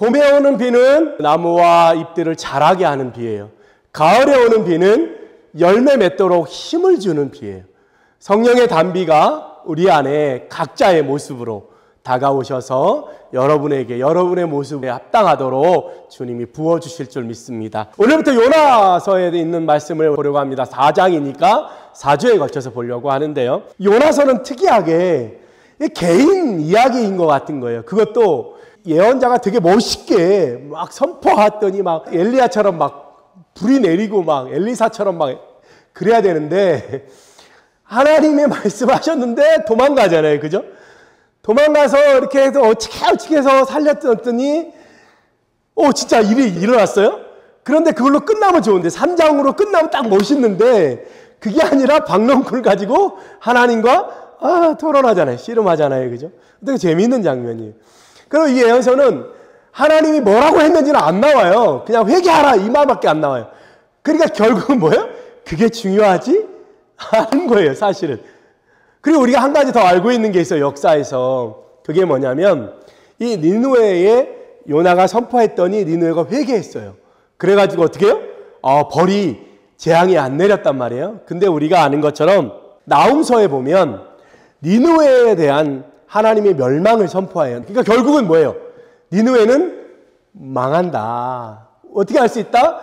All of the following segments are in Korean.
봄에 오는 비는 나무와 잎들을 자라게 하는 비예요. 가을에 오는 비는 열매 맺도록 힘을 주는 비예요. 성령의 단비가 우리 안에 각자의 모습으로 다가오셔서 여러분에게 여러분의 모습에 합당하도록 주님이 부어주실 줄 믿습니다. 오늘부터 요나서에 있는 말씀을 보려고 합니다. 4장이니까 4주에 걸쳐서 보려고 하는데요. 요나서는 특이하게 개인 이야기인 것 같은 거예요. 그것도 예언자가 되게 멋있게 막 선포하더니 막 엘리야처럼 막 불이 내리고 막 엘리사처럼 막 그래야 되는데 하나님의 말씀하셨는데 도망가잖아요. 그죠? 도망가서 이렇게 해서 어떻게 해서 살렸더니 진짜 일이 일어났어요? 그런데 그걸로 끝나면 좋은데 3장으로 끝나면 딱 멋있는데 그게 아니라 박농쿨 가지고 하나님과 토론하잖아요. 씨름하잖아요. 그죠? 되게 재미있는 장면이에요. 그리고 이 예언서는 하나님이 뭐라고 했는지는 안 나와요. 그냥 회개하라 이 말밖에 안 나와요. 그러니까 결국은 뭐예요? 그게 중요하지 않은 거예요. 사실은. 그리고 우리가 한 가지 더 알고 있는 게 있어요. 역사에서. 그게 뭐냐면 이 니느웨에 요나가 선포했더니 니느웨가 회개했어요. 그래가지고 어떻게 해요? 벌이 재앙이 안 내렸단 말이에요. 근데 우리가 아는 것처럼 나훔서에 보면 니느웨에 대한 하나님의 멸망을 선포해요. 그러니까 결국은 뭐예요? 니느웨는 망한다. 어떻게 할 수 있다?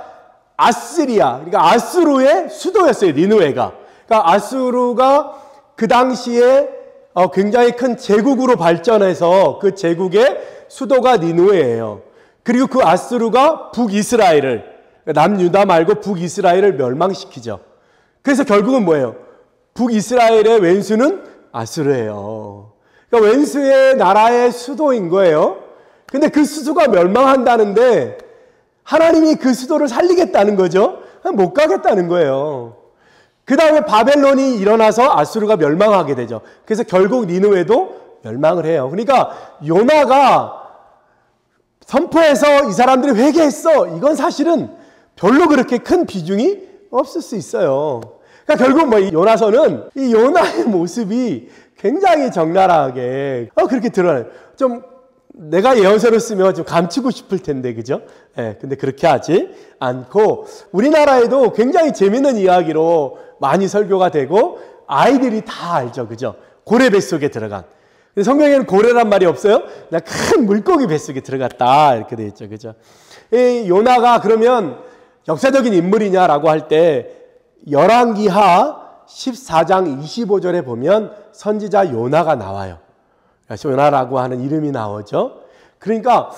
아스리아, 그러니까 아수르의 수도였어요. 니느웨가. 그러니까 아수르가 그 당시에 굉장히 큰 제국으로 발전해서 그 제국의 수도가 니느웨예요. 그리고 그 아수르가 북이스라엘을, 남유다 말고 북이스라엘을 멸망시키죠. 그래서 결국은 뭐예요? 북이스라엘의 왼수는 아수르예요. 그러니까 왼수의 나라의 수도인 거예요. 근데 그 수도가 멸망한다는데 하나님이 그 수도를 살리겠다는 거죠. 못 가겠다는 거예요. 그 다음에 바벨론이 일어나서 아수르가 멸망하게 되죠. 그래서 결국 니느웨도 멸망을 해요. 그러니까 요나가 선포해서 이 사람들이 회개했어. 이건 사실은 별로 그렇게 큰 비중이 없을 수 있어요. 그러니까 결국 이 요나서는 이 요나의 모습이 굉장히 적나라하게 그렇게 드러나요. 좀 내가 예언서를 쓰면 좀 감추고 싶을 텐데, 그죠? 근데 그렇게 하지 않고 우리나라에도 굉장히 재밌는 이야기로 많이 설교가 되고 아이들이 다 알죠, 그죠? 고래 뱃속에 들어간. 근데 성경에는 고래란 말이 없어요. 그냥 큰 물고기 뱃속에 들어갔다 이렇게 돼 있죠, 그죠? 이 요나가 그러면 역사적인 인물이냐라고 할 때 열왕기하 14장 25절에 보면 선지자 요나가 나와요. 요나라고 하는 이름이 나오죠. 그러니까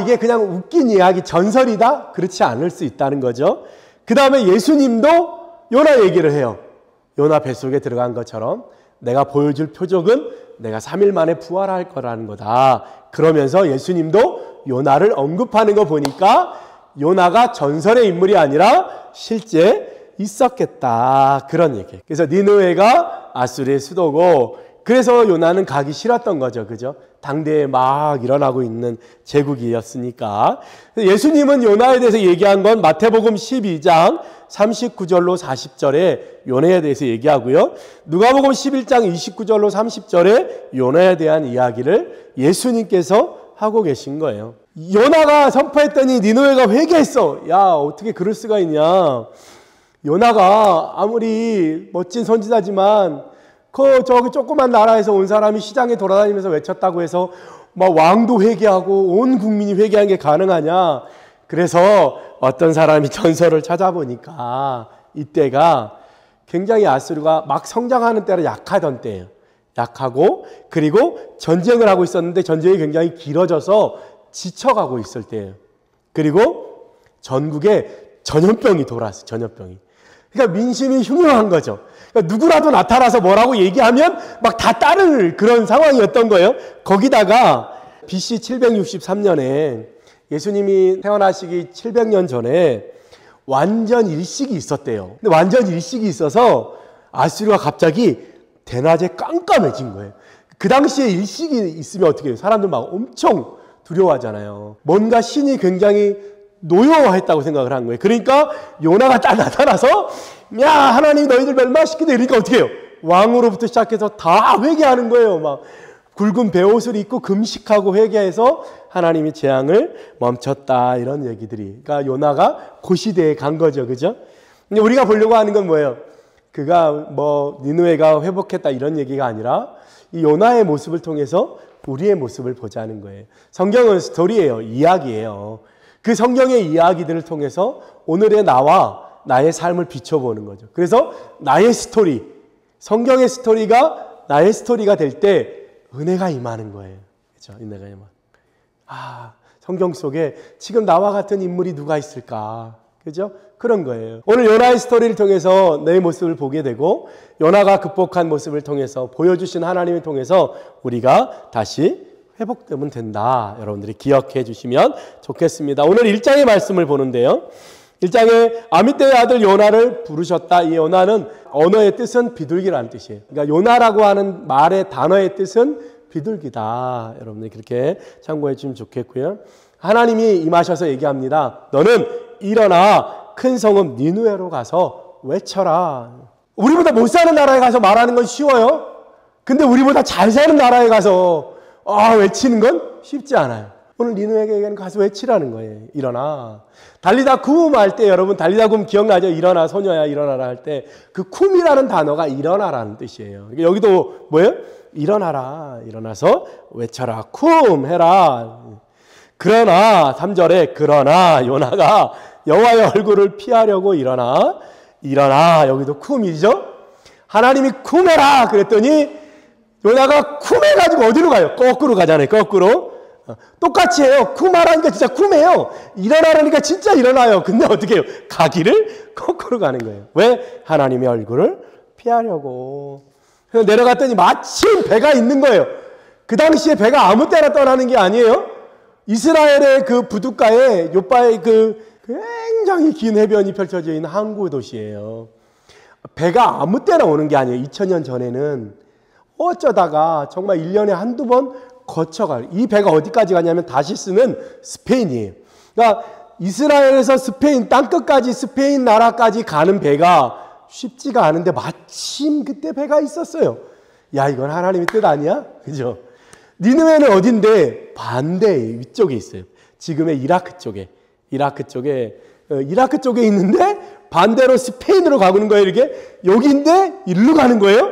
이게 그냥 웃긴 이야기, 전설이다? 그렇지 않을 수 있다는 거죠. 그 다음에 예수님도 요나 얘기를 해요. 요나 뱃속에 들어간 것처럼 내가 보여줄 표적은 내가 3일 만에 부활할 거라는 거다. 그러면서 예수님도 요나를 언급하는 거 보니까 요나가 전설의 인물이 아니라 실제 있었겠다. 그런 얘기예요. 그래서 니느웨가 아수르의 수도고 그래서 요나는 가기 싫었던 거죠. 그죠? 당대에 막 일어나고 있는 제국이었으니까. 예수님은 요나에 대해서 얘기한 건 마태복음 12장 39절로 40절에 요나에 대해서 얘기하고요. 누가복음 11장 29절로 30절에 요나에 대한 이야기를 예수님께서 하고 계신 거예요. 요나가 선포했더니 니느웨가 회개했어. 야, 어떻게 그럴 수가 있냐. 요나가 아무리 멋진 선지자지만 저기 조그만 나라에서 온 사람이 시장에 돌아다니면서 외쳤다고 해서 막 왕도 회개하고 온 국민이 회개하는 게 가능하냐. 그래서 어떤 사람이 전설을 찾아보니까 이때가 굉장히 아수르가 막 성장하는 때라 약하던 때예요. 약하고 그리고 전쟁을 하고 있었는데 전쟁이 굉장히 길어져서 지쳐가고 있을 때예요. 그리고 전국에 전염병이 돌아왔어요. 전염병이. 그러니까 민심이 흉흉한 거죠. 그러니까 누구라도 나타나서 뭐라고 얘기하면 막 다 따를 그런 상황이었던 거예요. 거기다가 BC 763년에 예수님이 태어나시기 700년 전에 완전 일식이 있었대요. 근데 완전 일식이 있어서 아수르가 갑자기 대낮에 깜깜해진 거예요. 그 당시에 일식이 있으면 어떻게 해요? 사람들 막 엄청 두려워하잖아요. 뭔가 신이 굉장히 노여워했다고 생각을 한 거예요. 그러니까 요나가 딱 나타나서 야, 하나님 너희들 멸망시키네. 그러니까 어떻게 해요? 왕으로부터 시작해서 다 회개하는 거예요. 막 굵은 베옷을 입고 금식하고 회개해서 하나님이 재앙을 멈췄다. 이런 얘기들이. 그러니까 요나가 그 시대에 간 거죠. 그죠? 근데 우리가 보려고 하는 건 뭐예요? 그가 뭐 니느웨가 회복했다 이런 얘기가 아니라 이 요나의 모습을 통해서 우리의 모습을 보자는 거예요. 성경은 스토리예요. 이야기예요. 그 성경의 이야기들을 통해서 오늘의 나와 나의 삶을 비춰보는 거죠. 그래서 나의 스토리, 성경의 스토리가 나의 스토리가 될 때 은혜가 임하는 거예요. 그렇죠? 은혜가 임하는. 성경 속에 지금 나와 같은 인물이 누가 있을까? 그죠? 그런 거예요. 오늘 요나의 스토리를 통해서 내 모습을 보게 되고 요나가 극복한 모습을 통해서 보여주신 하나님을 통해서 우리가 다시 회복되면 된다. 여러분들이 기억해 주시면 좋겠습니다. 오늘 1장의 말씀을 보는데요. 1장에 아미떼의 아들 요나를 부르셨다. 이 요나는 언어의 뜻은 비둘기라는 뜻이에요. 그러니까 요나라고 하는 말의 단어의 뜻은 비둘기다. 여러분들이 그렇게 참고해 주시면 좋겠고요. 하나님이 임하셔서 얘기합니다. 너는 일어나 큰 성읍 니느웨로 가서 외쳐라. 우리보다 못 사는 나라에 가서 말하는 건 쉬워요. 근데 우리보다 잘 사는 나라에 가서 외치는 건 쉽지 않아요. 오늘 니느웨에게는 가서 외치라는 거예요. 일어나. 달리다 쿰 할 때 여러분 달리다 쿰 기억나죠? 일어나 소녀야 일어나라 할 때 그 쿰이라는 단어가 일어나라는 뜻이에요. 여기도 뭐예요? 일어나라. 일어나서 외쳐라. 쿰 해라. 그러나 3절에 그러나 요나가 여호와의 얼굴을 피하려고 일어나 여기도 쿰이죠. 하나님이 쿰해라 그랬더니 요나가 쿰해가지고 어디로 가요? 거꾸로 가잖아요. 거꾸로. 똑같이 해요. 쿰하라니까 진짜 쿰해요. 일어나라니까 진짜 일어나요. 근데 어떻게 해요? 가기를 거꾸로 가는 거예요. 왜? 하나님의 얼굴을 피하려고. 그래서 내려갔더니 마침 배가 있는 거예요. 그 당시에 배가 아무 때나 떠나는 게 아니에요. 이스라엘의 그 부둣가에 요바의 그 굉장히 긴 해변이 펼쳐져 있는 항구 도시예요. 배가 아무 때나 오는 게 아니에요. 2000년 전에는 어쩌다가 정말 1년에 한두 번 거쳐가요. 이 배가 어디까지 가냐면 다시스는 스페인이에요. 그러니까 이스라엘에서 스페인 땅끝까지 스페인 나라까지 가는 배가 쉽지가 않은데 마침 그때 배가 있었어요. 야, 이건 하나님의 뜻 아니야? 그죠? 니느웨는 어딘데? 반대 위쪽에 있어요. 지금의 이라크 쪽에 있는데 반대로 스페인으로 가는 거예요. 이렇게 여기인데 일로 가는 거예요.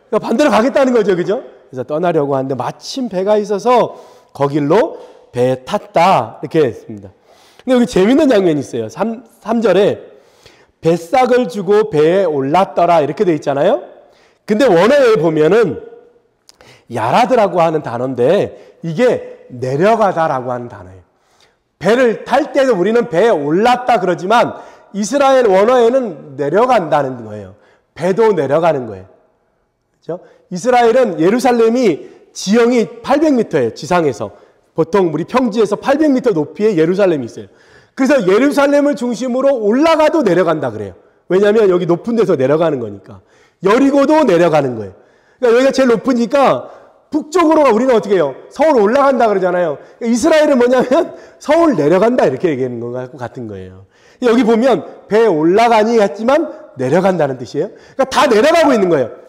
그러니까 반대로 가겠다는 거죠, 그죠? 그래서 떠나려고 하는데 마침 배가 있어서 거길로 배에 탔다 이렇게 했습니다. 근데 여기 재밌는 장면이 있어요. 3절에 뱃삭을 주고 배에 올랐더라 이렇게 돼 있잖아요. 근데 원어에 보면은 야라드라고 하는 단어인데 이게 내려가다라고 하는 단어예요. 배를 탈 때도 우리는 배에 올랐다 그러지만 이스라엘 원어에는 내려간다는 거예요. 배도 내려가는 거예요. 그렇죠? 이스라엘은 예루살렘이 지형이 800m예요. 지상에서. 보통 우리 평지에서 800m 높이의 예루살렘이 있어요. 그래서 예루살렘을 중심으로 올라가도 내려간다 그래요. 왜냐하면 여기 높은 데서 내려가는 거니까. 여리고도 내려가는 거예요. 그러니까 여기가 제일 높으니까 북쪽으로가 우리는 어떻게 해요? 서울 올라간다 그러잖아요. 이스라엘은 뭐냐면 서울 내려간다 이렇게 얘기하는 것 같은 거예요. 여기 보면 배에 올라가니 했지만 내려간다는 뜻이에요. 그러니까 다 내려가고 있는 거예요.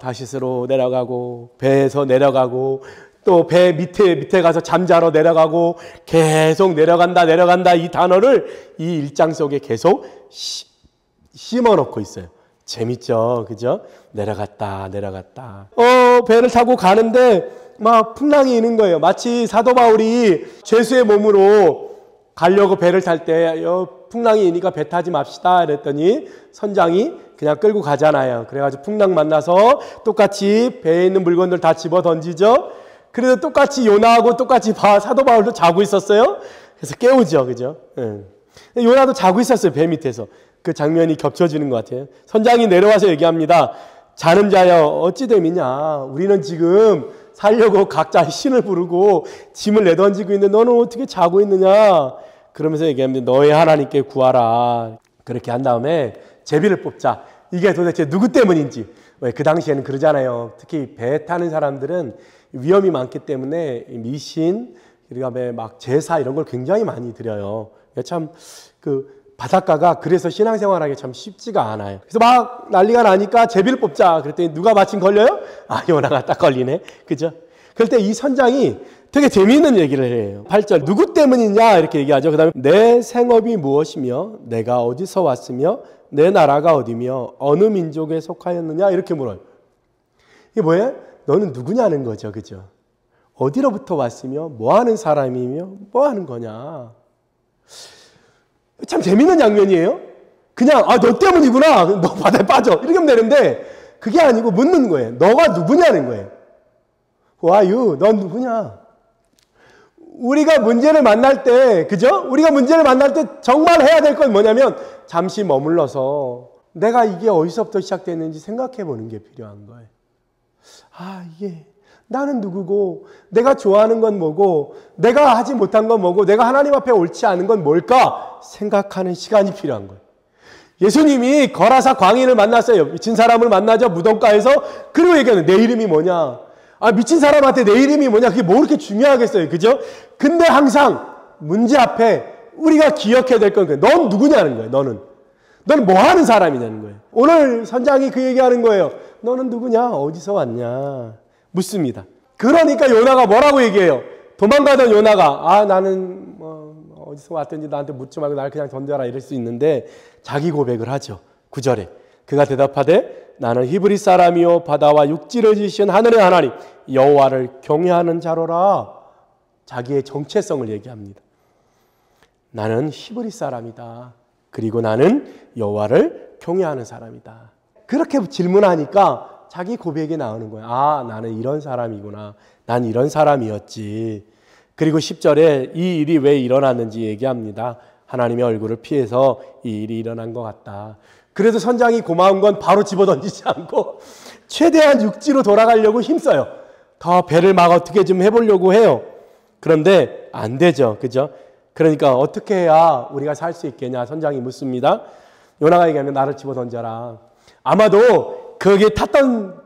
다시스로 내려가고 배에서 내려가고 또 배 밑에 가서 잠자러 내려가고 계속 내려간다 이 단어를 이 1장 속에 계속 심어놓고 있어요. 재밌죠, 그죠? 내려갔다. 배를 타고 가는데 막 풍랑이 있는 거예요. 마치 사도 바울이 죄수의 몸으로 가려고 배를 탈 때 풍랑이 이니까 배 타지 맙시다 이랬더니 선장이 그냥 끌고 가잖아요. 그래가지고 풍랑 만나서 똑같이 배에 있는 물건들 다 집어 던지죠. 그래서 똑같이 요나하고 똑같이 사도 바울도 자고 있었어요. 그래서 깨우죠, 그죠? 요나도 자고 있었어요, 배 밑에서. 그 장면이 겹쳐지는 것 같아요. 선장이 내려와서 얘기합니다. 자는 자여 어찌 됨이냐. 우리는 지금 살려고 각자 신을 부르고 짐을 내던지고 있는데 너는 어떻게 자고 있느냐. 그러면서 얘기합니다. 너의 하나님께 구하라. 그렇게 한 다음에 제비를 뽑자. 이게 도대체 누구 때문인지. 왜 그 당시에는 그러잖아요. 특히 배 타는 사람들은 위험이 많기 때문에 미신, 그다음에 막 제사 이런 걸 굉장히 많이 드려요. 참 바닷가가 그래서 신앙생활하기 참 쉽지가 않아요. 그래서 막 난리가 나니까 제비를 뽑자. 그랬더니 누가 마침 걸려요? 요나가 딱 걸리네. 그죠? 그럴 때 이 선장이 되게 재미있는 얘기를 해요. 8절 누구 때문이냐 이렇게 얘기하죠. 그 다음에 내 생업이 무엇이며 내가 어디서 왔으며 내 나라가 어디며 어느 민족에 속하였느냐 이렇게 물어요. 이게 뭐예요? 너는 누구냐는 거죠. 그죠? 어디로부터 왔으며 뭐 하는 사람이며 뭐 하는 거냐. 참 재미있는 장면이에요. 그냥 너 때문이구나. 너 바다에 빠져. 이렇게 하면 되는데 그게 아니고 묻는 거예요. 너가 누구냐는 거예요. Who are you? 넌 누구냐? 우리가 문제를 만날 때, 그죠? 우리가 문제를 만날 때 정말 해야 될 건 뭐냐면 잠시 머물러서 내가 이게 어디서부터 시작됐는지 생각해 보는 게 필요한 거예요. 이게 나는 누구고 내가 좋아하는 건 뭐고 내가 하지 못한 건 뭐고 내가 하나님 앞에 옳지 않은 건 뭘까 생각하는 시간이 필요한 거예요. 예수님이 거라사 광인을 만났어요. 미친 사람을 만나죠. 무덤가에서. 그리고 얘기하는 내 이름이 뭐냐. 미친 사람한테 내 이름이 뭐냐. 그게 뭐 그렇게 중요하겠어요. 그죠? 근데 항상 문제 앞에 우리가 기억해야 될 건 넌 누구냐는 거예요. 너는 뭐 하는 사람이냐는 거예요. 오늘 선장이 그 얘기하는 거예요. 너는 누구냐? 어디서 왔냐? 묻습니다. 그러니까 요나가 뭐라고 얘기해요? 도망가던 요나가 나는 어디서 왔든지 나한테 묻지 말고 날 그냥 던져라 이럴 수 있는데 자기 고백을 하죠. 9절에 그가 대답하되 나는 히브리 사람이요 바다와 육지를 지으신 하늘의 하나님 여호와를 경외하는 자로라. 자기의 정체성을 얘기합니다. 나는 히브리 사람이다. 그리고 나는 여호와를 경외하는 사람이다. 그렇게 질문하니까 자기 고백이 나오는 거야. 나는 이런 사람이구나. 난 이런 사람이었지. 그리고 10절에 이 일이 왜 일어났는지 얘기합니다. 하나님의 얼굴을 피해서 이 일이 일어난 것 같다. 그래서 선장이 고마운 건 바로 집어던지지 않고 최대한 육지로 돌아가려고 힘써요. 더 배를 막 어떻게 좀 해보려고 해요. 그런데 안 되죠. 그죠? 그러니까 어떻게 해야 우리가 살 수 있겠냐 선장이 묻습니다. 요나가 얘기하면 나를 집어던져라. 아마도 거기에 탔던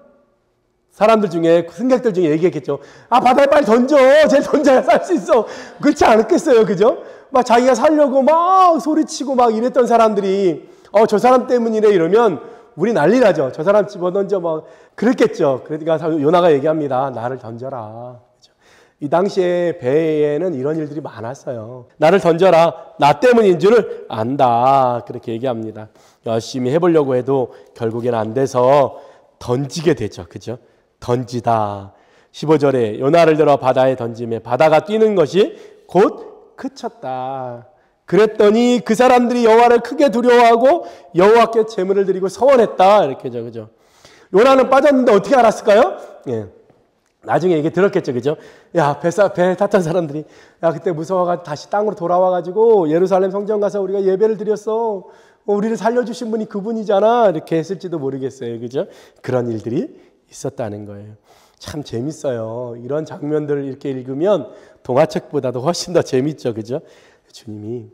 사람들 중에 승객들 중에 얘기했겠죠. 바다에 빨리 던져. 쟤 던져야 살 수 있어. 그렇지 않았겠어요. 그죠? 막 자기가 살려고 막 소리치고 막 이랬던 사람들이 저 사람 때문이래 이러면 우리 난리 나죠. 저 사람 집어던져 막 그랬겠죠. 그러니까 요나가 얘기합니다. 나를 던져라. 그죠? 이 당시에 배에는 이런 일들이 많았어요. 나를 던져라. 나 때문인 줄을 안다. 그렇게 얘기합니다. 열심히 해보려고 해도 결국엔 안 돼서 던지게 되죠. 그죠? 던지다. 15절에 요나를 들어 바다에 던지매 바다가 뛰는 것이 곧 그쳤다. 그랬더니 그 사람들이 여호와를 크게 두려워하고 여호와께 제물을 드리고 서원했다. 이렇게죠. 그죠? 요나는 빠졌는데 어떻게 알았을까요? 예. 나중에 얘기 들었겠죠. 그죠? 배 탔던 사람들이 그때 무서워가지고 다시 땅으로 돌아와가지고 예루살렘 성전 가서 우리가 예배를 드렸어. 우리를 살려주신 분이 그분이잖아. 이렇게 했을지도 모르겠어요. 그죠? 그런 일들이 있었다는 거예요. 참 재밌어요. 이런 장면들을 이렇게 읽으면 동화책보다도 훨씬 더 재밌죠. 그죠? 주님이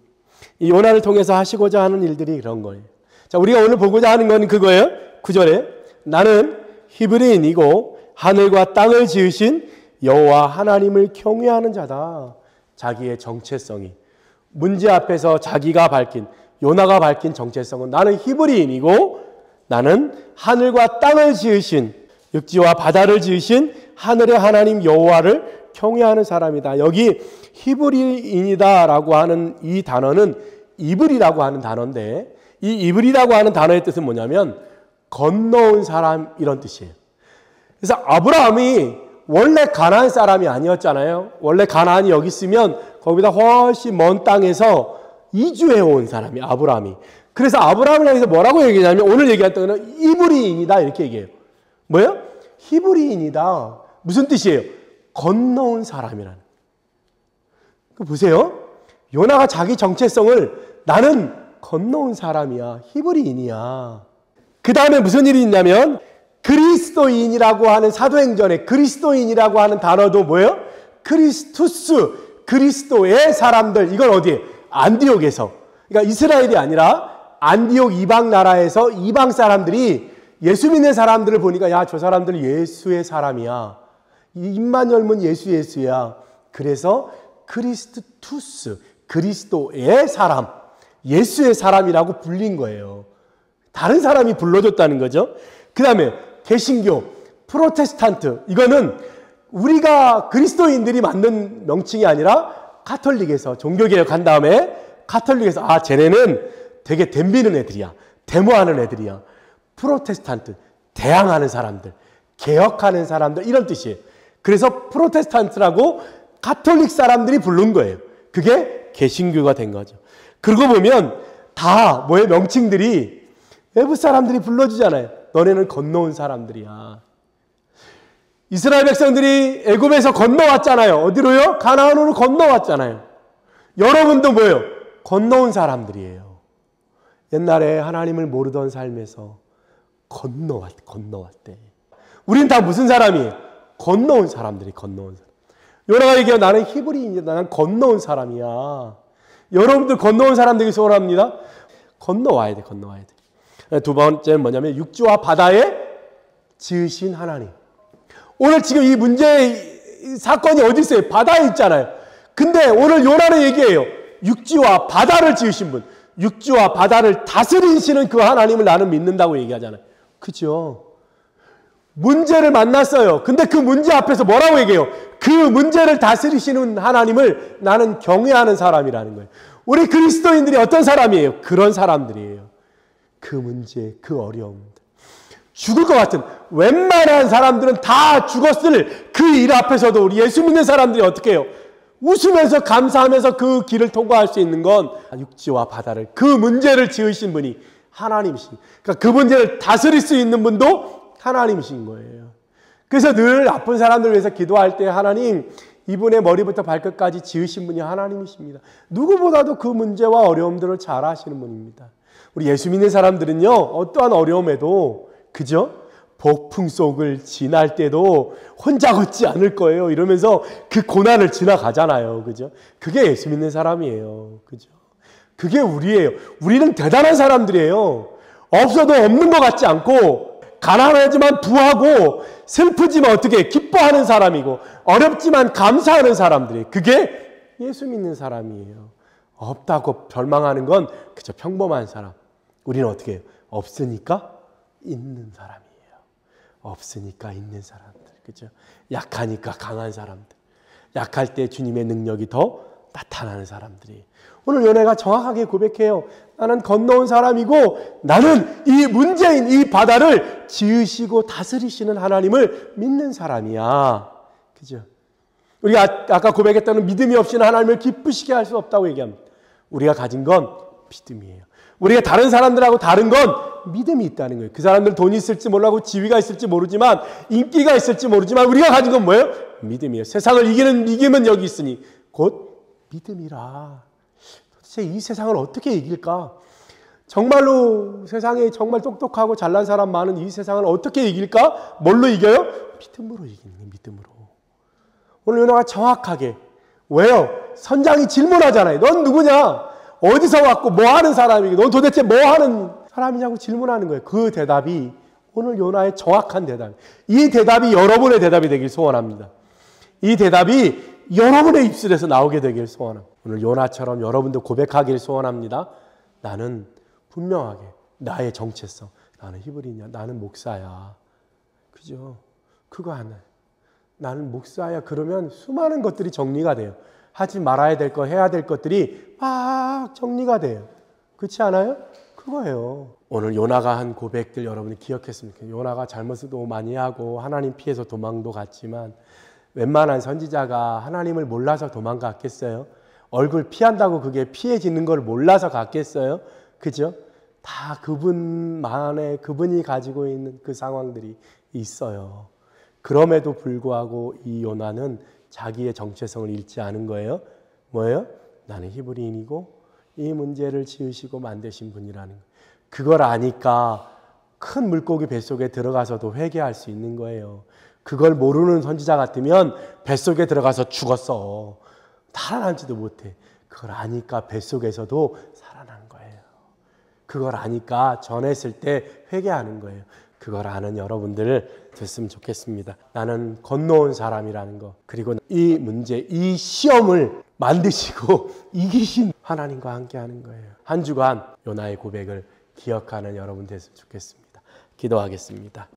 이 요나를 통해서 하시고자 하는 일들이 그런 거예요. 자, 우리가 오늘 보고자 하는 건 그거예요. 9절에 나는 히브리인이고 하늘과 땅을 지으신 여호와 하나님을 경외하는 자다. 자기의 정체성이 문제 앞에서 자기가 밝힌 요나가 밝힌 정체성은 나는 히브리인이고 나는 하늘과 땅을 지으신 육지와 바다를 지으신 하늘의 하나님 여호와를 경외하는 사람이다. 여기 히브리인이다라고 하는 이 단어는 이브리라고 하는 단어인데 이 이브리라고 하는 단어의 뜻은 뭐냐면 건너온 사람 이런 뜻이에요. 그래서 아브라함이 원래 가나안 사람이 아니었잖아요. 원래 가나안이 여기 있으면 거기다 훨씬 먼 땅에서 이주해 온 사람이 아브라함이. 그래서 아브라함을 향해서 뭐라고 얘기하냐면 오늘 얘기했던 거는 이브리인이다 이렇게 얘기해요. 뭐예요? 히브리인이다. 무슨 뜻이에요? 건너온 사람이라는. 보세요. 요나가 자기 정체성을 나는 건너온 사람이야. 히브리인이야. 그 다음에 무슨 일이 있냐면 그리스도인이라고 하는 사도행전에 그리스도인이라고 하는 단어도 뭐예요? 크리스투스, 그리스도의 사람들. 이건 어디에? 안디옥에서. 그러니까 이스라엘이 아니라 안디옥 이방 나라에서 이방 사람들이 예수 믿는 사람들을 보니까 야, 저 사람들 예수의 사람이야. 입만 열면 예수야. 그래서 크리스투스, 그리스도의 사람, 예수의 사람이라고 불린 거예요. 다른 사람이 불러줬다는 거죠. 그 다음에 개신교, 프로테스탄트, 이거는 우리가 그리스도인들이 만든 명칭이 아니라 가톨릭에서 종교개혁 한 다음에 가톨릭에서 쟤네는 되게 덤비는 애들이야. 데모하는 애들이야. 프로테스탄트, 대항하는 사람들, 개혁하는 사람들 이런 뜻이에요. 그래서 프로테스탄트라고 가톨릭 사람들이 부른 거예요. 그게 개신교가 된 거죠. 그러고 보면 다 명칭들이 외부 사람들이 불러주잖아요. 너네는 건너온 사람들이야. 이스라엘 백성들이 애굽에서 건너왔잖아요. 어디로요? 가나안으로 건너왔잖아요. 여러분도 건너온 사람들이에요. 옛날에 하나님을 모르던 삶에서 건너왔대. 우린 다 무슨 사람이에요? 건너온 사람들이 건너온 사람. 요나가 얘기해요. 나는 히브리인이다. 나는 건너온 사람이야. 여러분들 건너온 사람 되기 소원합니다. 건너와야 돼. 두 번째는 뭐냐면 육지와 바다에 지으신 하나님. 오늘 지금 이 문제의 사건이 어디 있어요? 바다에 있잖아요. 근데 오늘 요나는 얘기해요. 육지와 바다를 지으신 분. 육지와 바다를 다스리시는 그 하나님을 나는 믿는다고 얘기하잖아요. 그죠? 문제를 만났어요. 근데 그 문제 앞에서 뭐라고 얘기해요? 그 문제를 다스리시는 하나님을 나는 경외하는 사람이라는 거예요. 우리 그리스도인들이 어떤 사람이에요? 그런 사람들이에요. 그 문제, 그 어려움들. 죽을 것 같은 웬만한 사람들은 다 죽었을 그 일 앞에서도 우리 예수 믿는 사람들이 어떻게 해요? 웃으면서 감사하면서 그 길을 통과할 수 있는 건 육지와 바다를 그 문제를 지으신 분이 하나님이신. 그러니까 그 문제를 다스릴 수 있는 분도 하나님이신 거예요. 그래서 늘 아픈 사람들 위해서 기도할 때 하나님 이분의 머리부터 발끝까지 지으신 분이 하나님이십니다. 누구보다도 그 문제와 어려움들을 잘 아시는 분입니다. 우리 예수 믿는 사람들은요, 어떠한 어려움에도 그죠? 폭풍 속을 지날 때도 혼자 걷지 않을 거예요. 이러면서 그 고난을 지나가잖아요. 그죠? 그게 예수 믿는 사람이에요. 그죠? 그게 우리예요. 우리는 대단한 사람들이에요. 없어도 없는 것 같지 않고, 가난하지만 부하고, 슬프지만 어떻게 기뻐하는 사람이고, 어렵지만 감사하는 사람들이. 그게 예수 믿는 사람이에요. 없다고 절망하는 건 그저 평범한 사람. 우리는 어떻게 해요? 없으니까 있는 사람이에요. 없으니까 있는 사람들. 그죠? 약하니까 강한 사람들. 약할 때 주님의 능력이 더 나타나는 사람들이. 오늘 연애가 정확하게 고백해요. 나는 건너온 사람이고 나는 이 문제인 이 바다를 지으시고 다스리시는 하나님을 믿는 사람이야. 그죠? 우리가 아까 고백했던 믿음이 없이는 하나님을 기쁘시게 할 수 없다고 얘기합니다. 우리가 가진 건 믿음이에요. 우리가 다른 사람들하고 다른 건 믿음이 있다는 거예요. 그 사람들 돈이 있을지 몰라고 지위가 있을지 모르지만 인기가 있을지 모르지만 우리가 가진 건 뭐예요? 믿음이에요. 세상을 이기는 이기면 여기 있으니 곧 믿음이라. 도대체 이 세상을 어떻게 이길까? 정말로 세상에 정말 똑똑하고 잘난 사람 많은 이 세상을 어떻게 이길까? 뭘로 이겨요? 믿음으로 이기는 거예요. 믿음으로. 오늘 연아가 정확하게 왜요? 선장이 질문하잖아요. 넌 누구냐? 어디서 왔고 뭐 하는 사람이고 넌 도대체 뭐 하는 사람이냐고 질문하는 거예요. 그 대답이 오늘 요나의 정확한 대답. 이 대답이 여러분의 대답이 되길 소원합니다. 이 대답이 여러분의 입술에서 나오게 되길 소원합니다. 오늘 요나처럼 여러분도 고백하길 소원합니다. 나는 분명하게 나의 정체성. 나는 히브리냐? 나는 목사야. 그죠? 그거 하나. 나는 목사야. 그러면 수많은 것들이 정리가 돼요. 하지 말아야 될 것, 해야 될 것들이 막 정리가 돼요. 그렇지 않아요? 그거예요. 오늘 요나가 한 고백들 여러분이 기억했으면 좋겠어요. 요나가 잘못도 많이 하고 하나님 피해서 도망도 갔지만 웬만한 선지자가 하나님을 몰라서 도망갔겠어요? 얼굴 피한다고 그게 피해지는 걸 몰라서 갔겠어요? 그죠? 다 그분만의 그분이 가지고 있는 그 상황들이 있어요. 그럼에도 불구하고 이 요나는 자기의 정체성을 잃지 않은 거예요. 뭐예요? 나는 히브리인이고 이 문제를 지으시고 만드신 분이라는 거예요. 그걸 아니까 큰 물고기 뱃속에 들어가서도 회개할 수 있는 거예요. 그걸 모르는 선지자 같으면 뱃속에 들어가서 죽었어. 살아남지도 못해. 그걸 아니까 뱃속에서도 살아난 거예요. 그걸 아니까 전했을 때 회개하는 거예요. 그걸 아는 여러분들 됐으면 좋겠습니다. 나는 건너온 사람이라는 거. 그리고 이 문제, 이 시험을 만드시고 이기신 하나님과 함께 하는 거예요. 한 주간 요나의 고백을 기억하는 여러분 됐으면 좋겠습니다. 기도하겠습니다.